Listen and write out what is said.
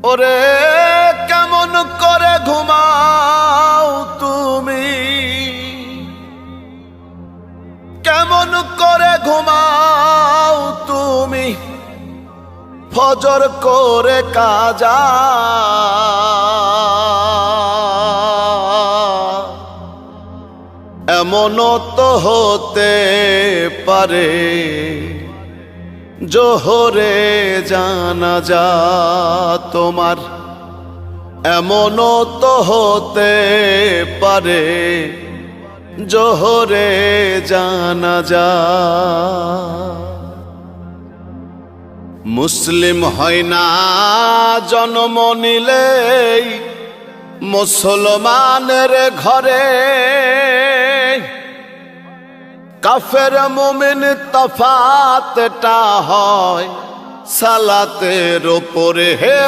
ওরে কেমন করে ঘুমাও তুমি, কেমন করে ঘুমাও তুমি ফজর করে কাজা। এমনও তো হতে পারে জোহরে জানাজা তোমার, এমনও তো হতে পারে জোহরে জানাজা। মুসলিম হয় না জন্ম নিলেই মুসলমানের ঘরে, কাফের মুমিন তফাতটা হয় সালাতের উপরে। হে